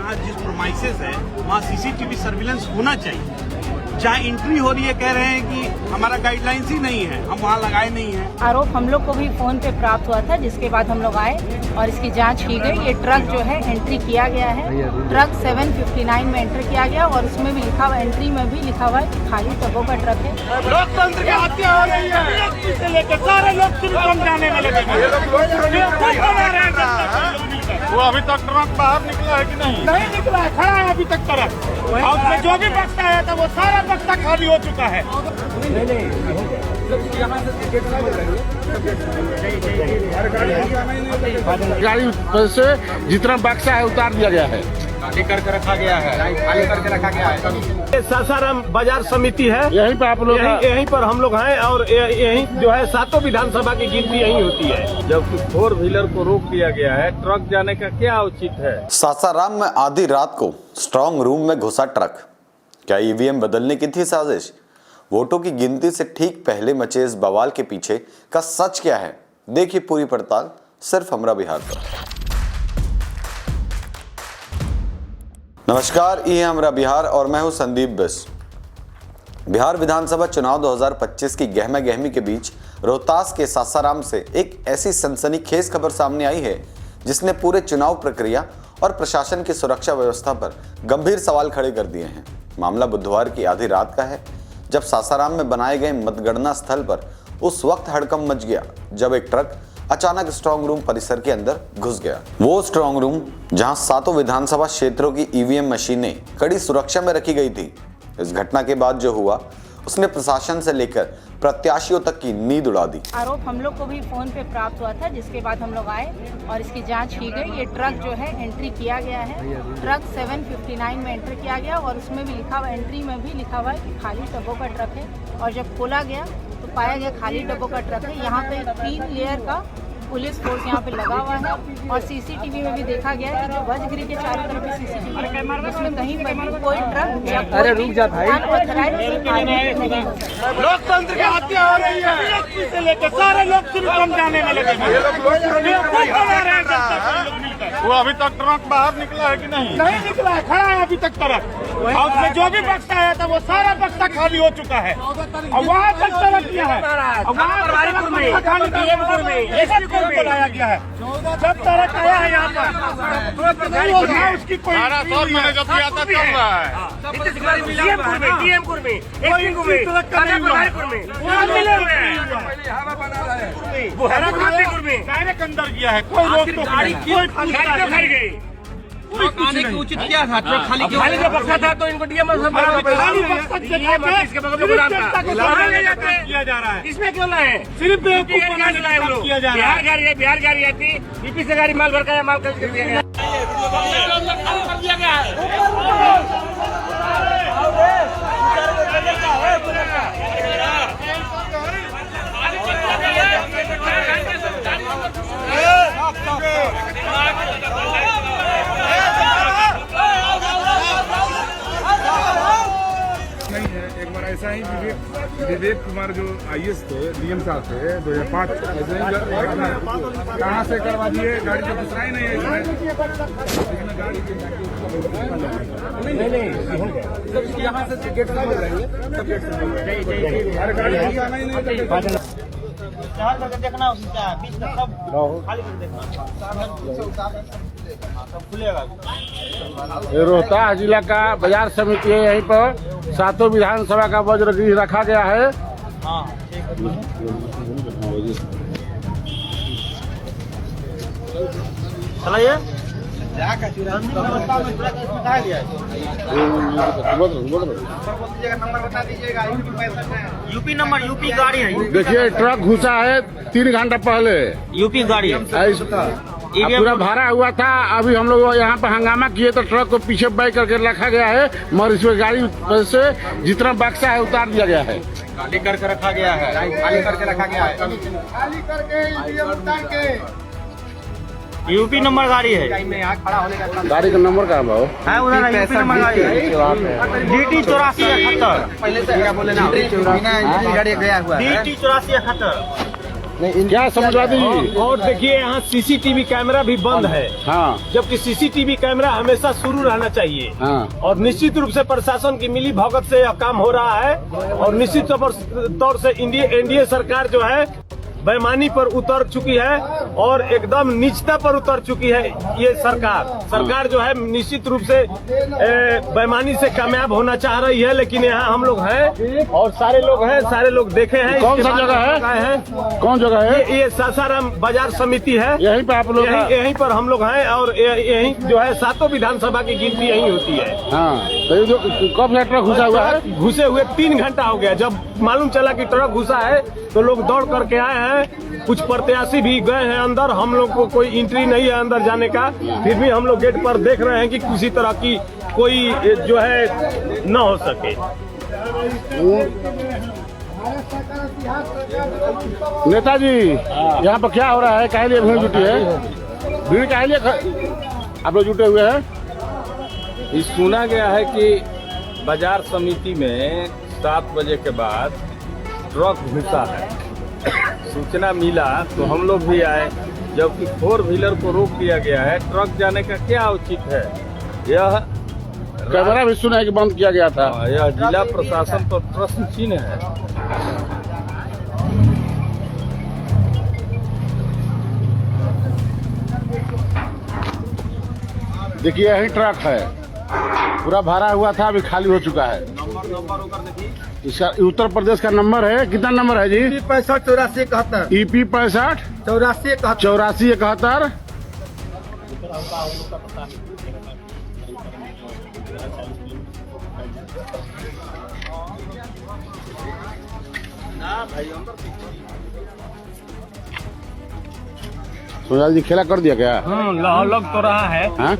जहाँ जिस प्रोमाइसेस है वहाँ सीसीटीवी सर्विलेंस होना चाहिए। जहाँ एंट्री हो रही है कह रहे हैं कि हमारा गाइडलाइंस ही नहीं है, हम वहाँ लगाए नहीं हैं। आरोप हम लोग को भी फोन पे प्राप्त हुआ था, जिसके बाद हम लोग आए और इसकी जांच की गई। ये ट्रक जो है एंट्री किया गया है, ट्रक 759 में एंटर किया गया और उसमें भी लिखा हुआ, एंट्री में भी लिखा हुआ है कि खाली टबों का ट्रक है। लोकतंत्र की हत्या हो रही है, से लेकर सारे लोग सिर्फ जाने में लगे। वो अभी तक ट्रक बाहर निकला है कि नहीं? नहीं निकला है, खड़ा है अभी तक ट्रक। और उसमें जो भी बक्सा आया था वो सारा बक्सा खाली हो चुका है। गाड़ी से जितना बक्सा है उतार दिया गया है, खाली करके रखा गया है, खाली करके रखा गया है। सासाराम बाजार समिति है, यहीं पे आप लोग यहीं पर हम लोग हैं और यहीं जो है 7 विधानसभा की गिनती यहीं होती है। जबकि 4 व्हीलर को रोक दिया गया है, ट्रक जाने का क्या उचित है? सासाराम में आधी रात को स्ट्रांग रूम में घुसा ट्रक। क्या ईवीएम बदलने की थी साजिश? वोटों की गिनती से ठीक पहले मचे इस बवाल के पीछे का सच क्या है, देखिए पूरी पड़ताल सिर्फ हमरा बिहार पर। नमस्कार, ये है हमरा बिहार और मैं हूं संदीप बिष्ट। बिहार विधानसभा चुनाव 2025 की गहमा गहमी के बीच रोहतास के सासाराम से एक ऐसी सनसनीखेज खबर सामने आई है जिसने पूरे चुनाव प्रक्रिया और प्रशासन की सुरक्षा व्यवस्था पर गंभीर सवाल खड़े कर दिए हैं। मामला बुधवार की आधी रात का है, जब सासाराम में बनाए गए मतगणना स्थल पर उस वक्त हड़कंप मच गया जब एक ट्रक अचानक स्ट्रांग रूम परिसर के अंदर घुस गया। वो स्ट्रांग रूम जहां 7 विधानसभा क्षेत्रों की ईवीएम मशीनें कड़ी सुरक्षा में रखी गई थी। इस घटना के बाद जो हुआ उसने प्रशासन से लेकर प्रत्याशियों तक की नींद उड़ा दी। आरोप हम लोग को भी फोन पे प्राप्त हुआ था, जिसके बाद हम लोग आए और इसकी जांच की गई। ये ट्रक जो है एंट्री किया गया है, ट्रक 759 में एंटर किया गया और उसमें भी लिखा हुआ, एंट्री में भी लिखा हुआ है कि खाली डब्बों का ट्रक है। और जब खोला गया तो पाया गया खाली डब्बों का ट्रक है। यहाँ पे 3 लेयर का पुलिस फोर्स यहाँ पे लगा हुआ है और सीसीटीवी में भी देखा गया है कि जो वजगिरी के चारों तरफ भी सीसीटीवी है, उसमें कहीं पर भी कोई ट्रक या कोई लोकतंत्र की हत्या हो रही है, से लेकर सारे लोग सिर्फ जाने में लगे। वो अभी तक ट्रक बाहर निकला है कि नहीं? नहीं निकला है, खड़ा है अभी तक ट्रक। और उसमें जो भी बक्सा आया था वो सारा बक्सा खाली हो चुका है। और वहाँ तक ट्रक किया है, बुलाया गया है। जब ट्रक आया है यहाँ पर उसकी कोई मैंने जब किया था चल रहा है। डायरेक्ट अंदर किया है, कोई रोक गई। आने की उचित क्या था? ट्रक खाली क्यों? खाली जो बक्सा था तो इनको डीएम किया जा रहा है। इसमें क्यों लाए? सिर्फ किया जा रहा है। बिहार गाड़ी आती, यूपी से गाड़ी माल भर कर माल कर दिया गया। एक बार ऐसा ही विवेक कुमार जो IAS थे, DM साहब थे 2005, ऐसे ही कहाँ से करवा दिए, गाड़ी तो दूसरा ही नहीं है इसमें। गाड़ी नहीं यहाँ से टिकट से मिल रही है, हर गाड़ी आना ही नहीं। देखना बीच में सब खाली कर देखना, सब खुलेगा। रोहतास जिला का बाजार समिति है, यहीं पर 7 विधानसभा का वज्रगृह रखा गया है। चलाइए। नंबर बता दीजिएगा। यूपी नंबर, यूपी गाड़ी है। देखिए ट्रक घुसा है 3 घंटा पहले, यूपी गाड़ी है। पूरा भरा हुआ था। अभी हम लोग यहाँ पर हंगामा किए तो ट्रक को पीछे बैक करके रखा गया है, मगर इसमें गाड़ी से जितना बक्सा है उतार दिया गया है, खाली करके रखा गया है, खाली करके रखा गया है। खाली करके यूपी नंबर गाड़ी है। गाड़ी का नंबर कहाँ भाव है? उधर यूपी नंबर गाड़ी है, DT 8471। पहले से क्या बोले ना, गाड़ी गया हुआ है DT 8471। क्या समझवा दीजिए। और देखिए यहाँ सीसीटीवी कैमरा भी बंद है, हाँ जबकि सीसीटीवी कैमरा हमेशा शुरू रहना चाहिए। हाँ और निश्चित रूप से प्रशासन की मिली भगत से यह काम हो रहा है। और निश्चित तौर से एनडीए सरकार जो है बेईमानी पर उतर चुकी है और एकदम नीचता पर उतर चुकी है। ये सरकार जो है निश्चित रूप से बेईमानी से कामयाब होना चाह रही है। लेकिन यहाँ हम लोग हैं और सारे लोग देखे हैं। कौन सा जगह है? कौन जगह है? ये सासाराम बाजार समिति है। यहीं पे आप लोग यहीं पर हम लोग हैं और यहीं जो है 7 विधानसभा की गिनती यहीं होती है। हाँ, तो जो कब से ट्रक घुसा हुआ है? घुसे हुए 3 घंटा हो गया। जब मालूम चला कि ट्रक घुसा है तो लोग दौड़ करके आए हैं। कुछ प्रत्याशी भी गए हैं अंदर। हम लोग को कोई एंट्री नहीं है अंदर जाने का, फिर भी हम लोग गेट पर देख रहे हैं कि किसी तरह की कोई जो है न हो सके। नेताजी, यहाँ पर क्या हो रहा है? काहे लिए भीड़ जुटी है? भीड़ काहे लिए आप लोग जुटे हुए हैं? ये सुना गया है कि बाजार समिति में 7 बजे के बाद ट्रक घुसा है। सूचना मिला तो हम लोग भी आए, जबकि 4 व्हीलर को रोक दिया गया है। ट्रक जाने का क्या औचित है? यह कैमरा भी सुना है कि बंद किया गया था। यह जिला प्रशासन पर प्रश्न चिन्ह है। देखिए यही ट्रक है, पूरा भरा हुआ था, अभी खाली हो चुका है। इसका उत्तर प्रदेश का नंबर है। कितना नंबर है जी? EP 65 84 71। EP 65 84 71। सोनाल जी खेला कर दिया क्या? लग तो रहा है। हाँ?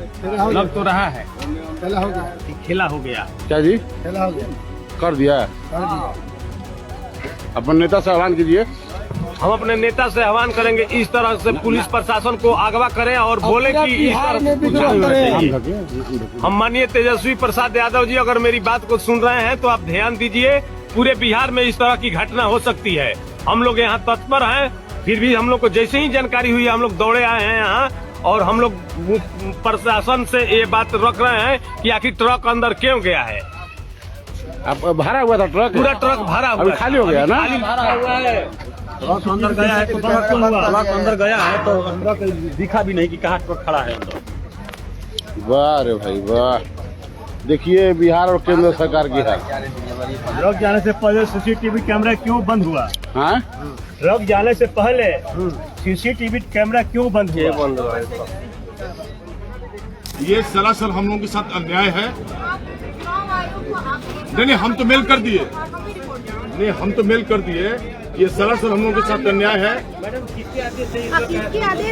लग तो रहा है। खेला हो गया। खेला हो गया। क्या जी? खेला हो गया। कर दिया। अपन नेता से आह्वान कीजिए। हम अपने नेता से आह्वान करेंगे इस तरह से पुलिस प्रशासन को अगवा करें और बोले कि इस तरह। हम माननीय तेजस्वी प्रसाद यादव जी अगर मेरी बात को सुन रहे हैं तो आप ध्यान दीजिए। पूरे बिहार में इस तरह की घटना हो सकती है। हम लोग यहाँ तत्पर हैं, फिर भी हम लोग को जैसे ही जानकारी हुई हम लोग दौड़े आए हैं यहाँ। और हम लोग प्रशासन से ये बात रख रहे हैं कि आखिर ट्रक अंदर क्यों गया है। अब भरा हुआ था ट्रक? पूरा ट्रक भरा हुआ अभी खाली हो गया ना? भरा हुआ है। ट्रक अंदर गया है तो पता क्यों हुआ? ट्रक अंदर गया है तो ट्रक दिखा भी नहीं कि कहाँ ट्रक खड़ा है अंदर। वाह रे भाई वाह। देखिए बिहार और केंद्र सरकार की है। ट्रक जाने से पहले सीसीटीवी कैमरा क्यों बंद हुआ? हाँ? ट्रक जाने से पहले सीसीटीवी कैमरा क्यों बंद हुआ? ये सरासर हम लोगों के साथ अन्याय है। नहीं, हम तो मेल कर दिए। नहीं, हम तो मेल कर दिए। ये सरासर हम लोगों के साथ अन्याय है। मैडम किसके आदेश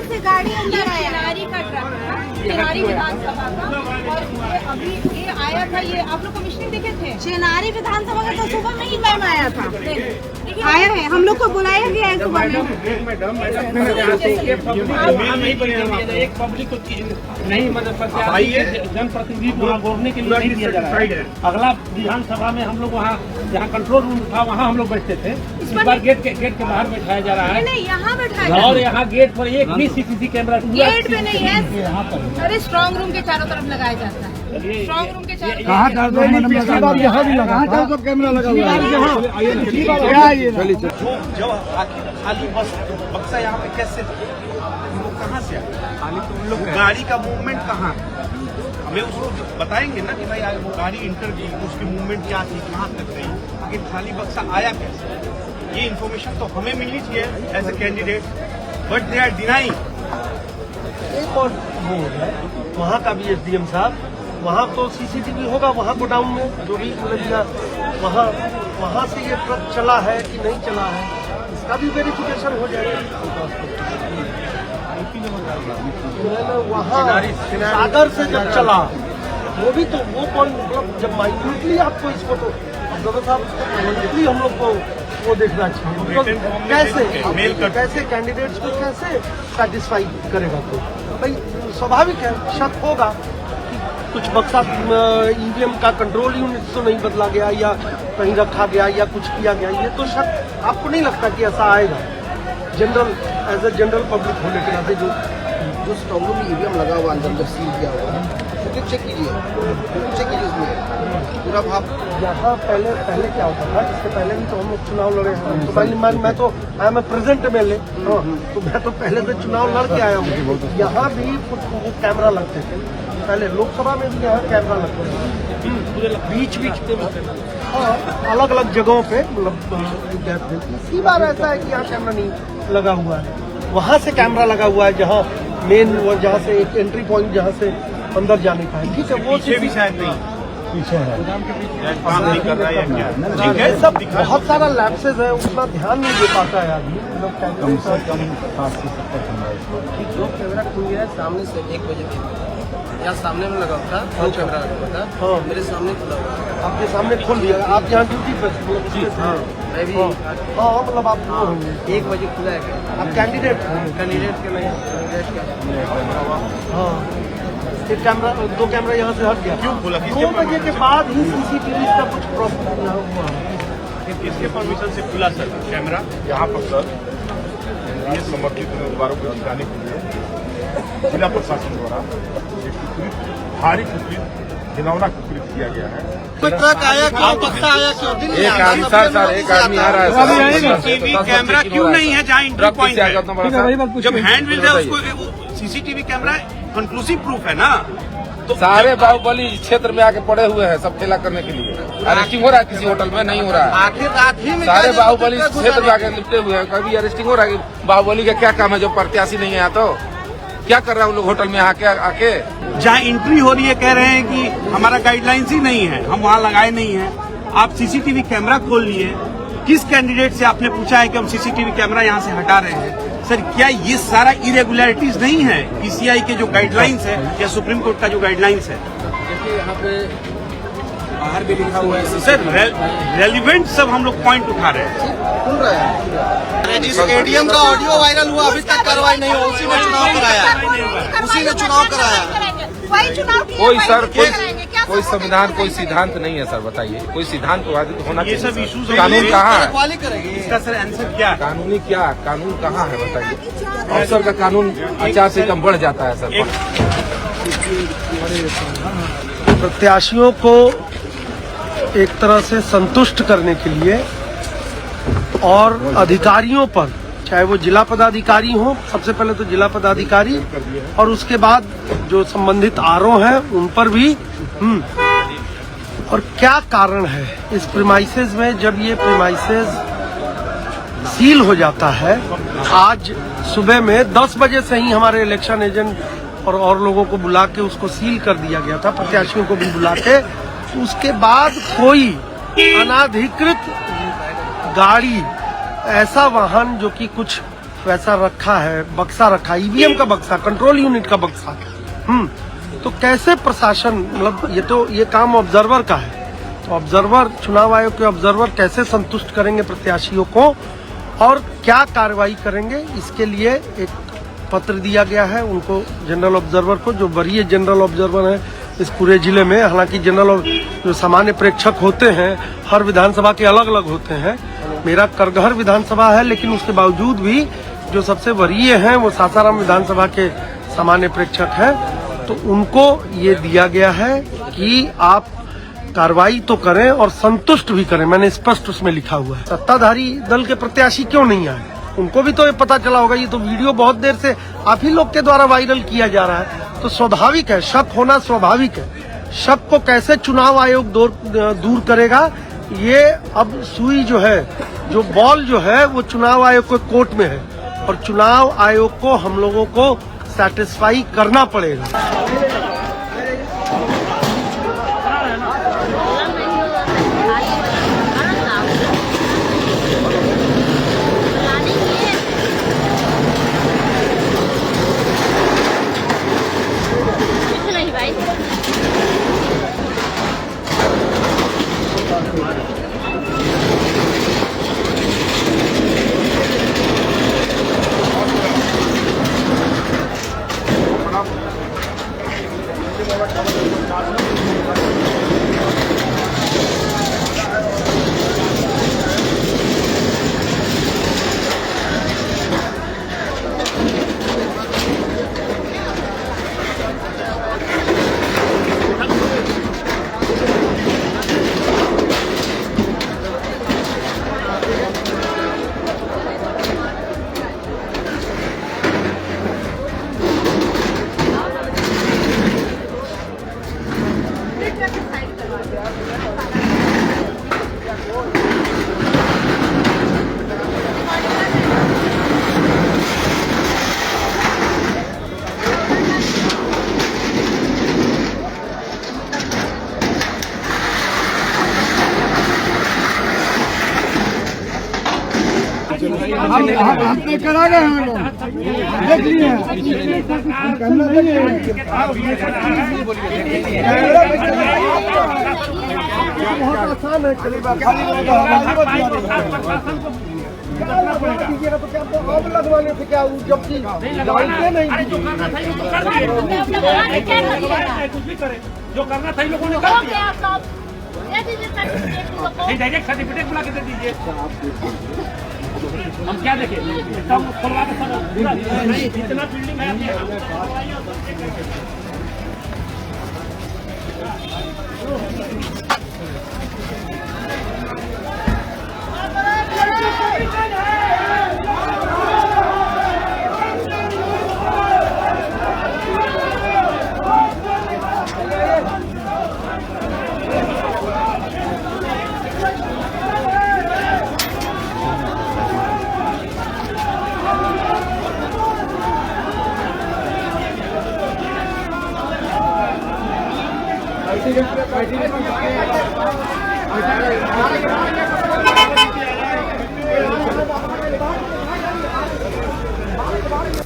से गाड़ी अंदर आया? शेनारी का ट्रक, शेनारी विधानसभा का। और अभी ये आया था, ये आप लोग कमिश्नर देखे थे? शेनारी विधानसभा का तो सुबह में ही मैम आया था। आया है, हम लोग को बुलाया गया है सुबह में। एक पब्लिक को नहीं मतलब जनप्रतिनिधि को बोलने के लिए नहीं दिया जा रहा है। अगला विधानसभा में हम लोग वहाँ जहाँ कंट्रोल रूम था वहाँ हम लोग बैठते थे। इस बार गेट के बाहर बैठाया जा रहा है। नहीं, यहाँ बैठाया और यहाँ गेट पर एक भी सीसीटीवी कैमरा गेट पे नहीं है। अरे स्ट्रांग रूम के चारों तरफ लगाया जाता है। स्ट्रांग रूम के चारों तरफ यहाँ भी लगा था कैमरा लगा हुआ है। जब आखिर खाली बक्सा यहाँ पे कैसे वो कहाँ से आया? खाली तो उन लोग गाड़ी का मूवमेंट कहाँ है? हमें उसको बताएंगे ना कि भाई वो गाड़ी इंटर की, उसकी मूवमेंट क्या थी, कहाँ तक गई, आखिर खाली बक्सा आया कैसे? ये इन्फॉर्मेशन तो हमें मिलनी चाहिए as a candidate, but they are denying. एक और वो है वहाँ का भी एसडीएम साहब, वहाँ तो सीसीटीवी होगा वहाँ गोडाउन में जो भी वहाँ से ये ट्रक चला है कि नहीं चला है इसका भी वेरिफिकेशन हो जाएगा। वहाँ सागर से जब चला वो भी तो वो कौन मतलब जब माइन्यूटली आपको इसको तो अब साहब माइन्यूटली हम लोग को वो देखना चाहिए। कैसे कैंडिडेट्स को कैसे सेटिस्फाई करेगा? तो भाई स्वाभाविक है, शक होगा कि कुछ बक्सा ईवीएम का कंट्रोल यूनिट तो नहीं बदला गया या कहीं रखा गया या कुछ किया गया। ये तो शक आपको नहीं लगता कि ऐसा आएगा? General as a general public होने के नाते जो स्ट्रॉन्ग में ईवीएम लगा हुआ अंदर सील किया हुआ है, फुटेज चेक कीजिए उसमें पूरा भाव। यहाँ पहले क्या होता था, इससे पहले भी तो हम लोग चुनाव लड़े हैं, तो मैं तो I am a present MLA, तो मैं तो पहले से चुनाव लड़ के आया हूँ। यहाँ भी वो कैमरा लगते थे, पहले लोकसभा में भी यहाँ कैमरा लगते थे, बीच अलग अलग जगहों पे, मतलब इसी बार ऐसा है कि यहाँ कैमरा नहीं लगा हुआ है, वहाँ से कैमरा लगा हुआ है जहाँ मेन, जहाँ से एक एंट्री पॉइंट जहाँ से अंदर जाने का है। ठीक है, वो भी शायद नहीं पीछे है, काम नहीं कर रहा है क्या? ठीक है, सब बहुत सारा लैप्सेज है, उतना ध्यान नहीं दे पाता है आदमी। कम से कम 60 से 70 जो कैमरा खुल गया है सामने से 1 बजे यहाँ सामने में लगा हुआ था, वो कैमरा लगा हुआ था, हाँ, मेरे सामने खुला हुआ है। आपके सामने खोल दिया, आप यहाँ ड्यूटी पे? हाँ मैं भी, हाँ मतलब आप 1 बजे खुला है। आप कैंडिडेट कैंडिडेट के नहीं, कैंडिडेट का। हाँ, एक कैमरा, 2 कैमरा यहाँ से हट गया। क्यों खुला? 2 बजे के बाद ही CCTV का कुछ प्रॉब्लम यहाँ हुआ है। किसके परमिशन से खुला सर कैमरा? यहाँ पर सर ये समर्पित उम्मीदवारों को जिताने के लिए जिला प्रशासन द्वारा एक कुकृत, भारी कुकृत, घिनौना कुकृत किया गया है। कोई ट्रक आया क्यों, बक्सा आया क्यों? एक आदमी सर एक आदमी आ रहा है, सीसीटीवी कैमरा क्यों नहीं है जहाँ एंट्री पॉइंट है? जब हैंड व्हील है उसको सीसीटीवी कैमरा कंक्लूसिव प्रूफ है ना। तो सारे बाहुबली क्षेत्र में आके पड़े हुए हैं सब ठेला करने के लिए। अरेस्टिंग हो रहा है किसी होटल में? नहीं हो रहा है। आखिर सारे बाहुबली क्षेत्र में आके लिपटे हुए हैं, कभी अरेस्टिंग हो रहा है? बाहुबली का क्या काम है जो प्रत्याशी नहीं है यहाँ? तो क्या कर रहा है उन लोग होटल में आके? जहाँ एंट्री हो रही है कह रहे हैं कि हमारा गाइडलाइंस ही नहीं है, हम वहाँ लगाए नहीं है। आप सीसीटीवी कैमरा खोल लिए, किस कैंडिडेट से आपने पूछा है कि हम सीसीटीवी कैमरा यहाँ से हटा रहे हैं? सर क्या ये सारा इरेगुलरिटीज नहीं है PCI के जो गाइडलाइंस है या सुप्रीम कोर्ट का जो गाइडलाइंस है? देखिए यहाँ पे बाहर भी लिखा हुआ है सर रेलिवेंट सब हम लोग पॉइंट उठा रहे हैं। खुल रहा है। जिस ADM का ऑडियो वायरल हुआ अभी तक कार्रवाई नहीं हो, उसी ने चुनाव कराया, उसी ने चुनाव कराया। कोई सर कोई संविधान कोई सिद्धांत नहीं है सर, बताइए कोई सिद्धांत होना ये सब चाहिए। इश्यूज कानून कहाँ है? रखवाली करेगी। इसका सर आंसर क्या है? कानूनी क्या कानून कहाँ है बताइए? अफसर का कानून आचार संहिता बढ़ जाता है सर। प्रत्याशियों को एक तरह से संतुष्ट करने के लिए और अधिकारियों पर, चाहे वो जिला पदाधिकारी हो, सबसे पहले तो जिला पदाधिकारी, और उसके बाद जो संबंधित RO हैं उन पर भी। और क्या कारण है इस प्रीमाइसेस में? जब ये प्रीमाइसेस सील हो जाता है, आज सुबह में 10 बजे से ही हमारे इलेक्शन एजेंट और लोगों को बुला के उसको सील कर दिया गया था, प्रत्याशियों को भी बुला के। उसके बाद कोई अनाधिकृत गाड़ी, ऐसा वाहन जो कि कुछ वैसा रखा है, बक्सा रखा, EVM का बक्सा, कंट्रोल यूनिट का बक्सा, तो कैसे प्रशासन, मतलब ये काम ऑब्जर्वर का है, तो ऑब्जर्वर, चुनाव आयोग के ऑब्जर्वर कैसे संतुष्ट करेंगे प्रत्याशियों को और क्या कार्रवाई करेंगे? इसके लिए एक पत्र दिया गया है उनको, जनरल ऑब्जर्वर को, जो वरीय जनरल ऑब्जर्वर है इस पूरे जिले में। हालांकि जनरल जो सामान्य प्रेक्षक होते हैं हर विधानसभा के अलग अलग होते हैं, मेरा करगहर विधानसभा है, लेकिन उसके बावजूद भी जो सबसे वरीय हैं वो सासाराम विधानसभा के सामान्य प्रेक्षक हैं। तो उनको ये दिया गया है कि आप कार्रवाई तो करें और संतुष्ट भी करें। मैंने स्पष्ट उसमें लिखा हुआ है। सत्ताधारी दल के प्रत्याशी क्यों नहीं आए, उनको भी तो ये पता चला होगा। ये तो वीडियो बहुत देर से आप ही लोग के द्वारा वायरल किया जा रहा है, तो स्वाभाविक है, शक होना स्वाभाविक है। शक को कैसे चुनाव आयोग दूर करेगा? ये अब सुई जो है, जो बॉल जो है, वो चुनाव आयोग के कोर्ट में है और चुनाव आयोग को हम लोगों को सैटिस्फाई करना पड़ेगा। आपने करा गए हम लोग देख लिए करना नहीं है बहुत आसान है खाली दीजिएगा तो क्या अब लगवाने से क्या जबकि जानते नहीं कुछ भी करे जो करना था लोगों ने कर दिया। डायरेक्ट सर्टिफिकेट बुला के दे दीजिए। हम क्या देखें सब खुलवा के सब इतना बिल्डिंग है।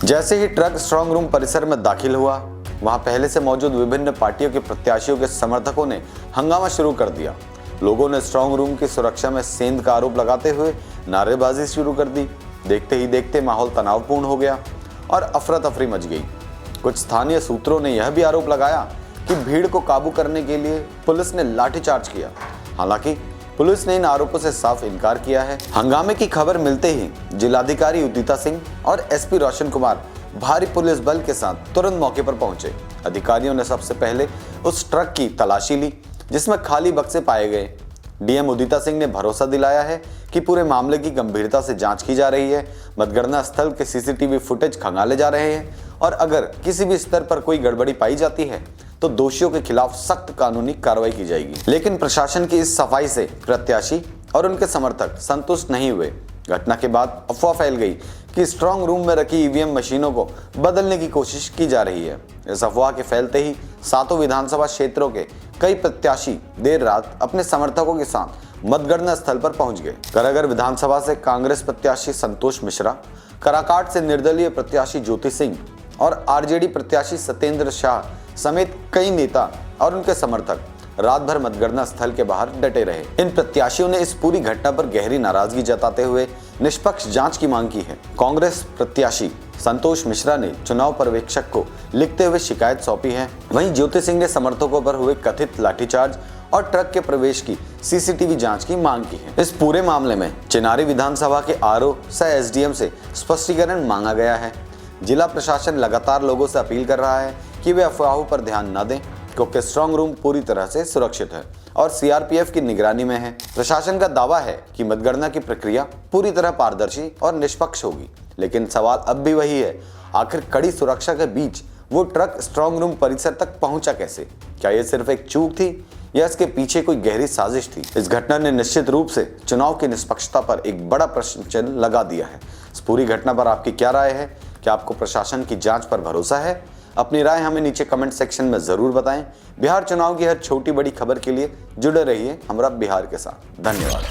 जैसे ही ट्रक स्ट्रांग रूम परिसर में दाखिल हुआ, वहां पहले से मौजूद विभिन्न पार्टियों के प्रत्याशियों के समर्थकों ने हंगामा शुरू कर दिया। लोगों ने स्ट्रांग रूम की सुरक्षा में सेंध का आरोप लगाते हुए नारेबाजी शुरू कर दी। देखते ही देखते माहौल तनावपूर्ण हो गया और अफरा तफरी मच गई। कुछ स्थानीय सूत्रों ने यह भी आरोप लगाया कि भीड़ को काबू करने के लिए पुलिस ने लाठीचार्ज किया। हालांकि पुलिस ने इन आरोपों से साफ इनकार किया है। हंगामे की खबर मिलते ही जिलाधिकारी उदिता सिंह और एसपी रोशन कुमार भारी पुलिस बल के साथ तुरंत मौके पर पहुंचे। अधिकारियों ने सबसे पहले उस ट्रक की तलाशी ली जिसमें खाली बक्से पाए गए। डीएम उदिता सिंह ने भरोसा दिलाया है कि पूरे मामले की गंभीरता से जांच की जा रही है। मतगणना स्थल के सीसीटीवी फुटेज खंगाले जा रहे हैं और अगर किसी भी स्तर पर कोई गड़बड़ी पाई जाती है तो दोषियों के खिलाफ सख्त कानूनी कार्रवाई की जाएगी। लेकिन प्रशासन की इस सफाई से प्रत्याशी और उनके समर्थक संतुष्ट नहीं हुए। घटना के बाद अफवाह फैल गई कि स्ट्रांग रूम में रखी ईवीएम मशीनों को बदलने की कोशिश की जा रही है। इस अफवाह के फैलते ही सातों विधानसभा क्षेत्रों के कई प्रत्याशी देर रात अपने समर्थकों के साथ मतगणना स्थल पर पहुंच गए। करागढ़ विधानसभा से कांग्रेस प्रत्याशी संतोष मिश्रा, कराकाट से निर्दलीय प्रत्याशी ज्योति सिंह और आरजेडी प्रत्याशी सत्येंद्र शाह समेत कई नेता और उनके समर्थक रात भर मतगणना स्थल के बाहर डटे रहे। इन प्रत्याशियों ने इस पूरी घटना पर गहरी नाराजगी जताते हुए निष्पक्ष जांच की मांग की है। कांग्रेस प्रत्याशी संतोष मिश्रा ने चुनाव पर्यवेक्षक को लिखते हुए शिकायत सौंपी है। वहीं ज्योति सिंह ने समर्थकों पर हुए कथित लाठीचार्ज और ट्रक के प्रवेश की सीसीटीवी जांच की मांग की है। इस पूरे मामले में चिनारी विधानसभा के आरओ सह एसडीएम से स्पष्टीकरण मांगा गया है। जिला प्रशासन लगातार लोगों से अपील कर रहा है कि वे अफवाहों पर ध्यान न दें, क्योंकि स्ट्रांग रूम पूरी तरह से सुरक्षित है और सीआरपीएफ की निगरानी में है। प्रशासन का दावा है कि मतगणना की प्रक्रिया पूरी तरह पारदर्शी और निष्पक्ष होगी, लेकिन सवाल अब भी वही है, आखिर कड़ी सुरक्षा के बीच वो ट्रक स्ट्रांग रूम परिसर तक पहुंचा कैसे? क्या ये सिर्फ एक चूक थी या इसके पीछे कोई गहरी साजिश थी? इस घटना ने निश्चित रूप से चुनाव की निष्पक्षता पर एक बड़ा प्रश्न चिन्ह लगा दिया है। इस पूरी घटना पर आपकी क्या राय है? क्या आपको प्रशासन की जांच पर भरोसा है? अपनी राय हमें नीचे कमेंट सेक्शन में जरूर बताएं। बिहार चुनाव की हर छोटी बड़ी खबर के लिए जुड़े रहिए हमरा बिहार के साथ। धन्यवाद।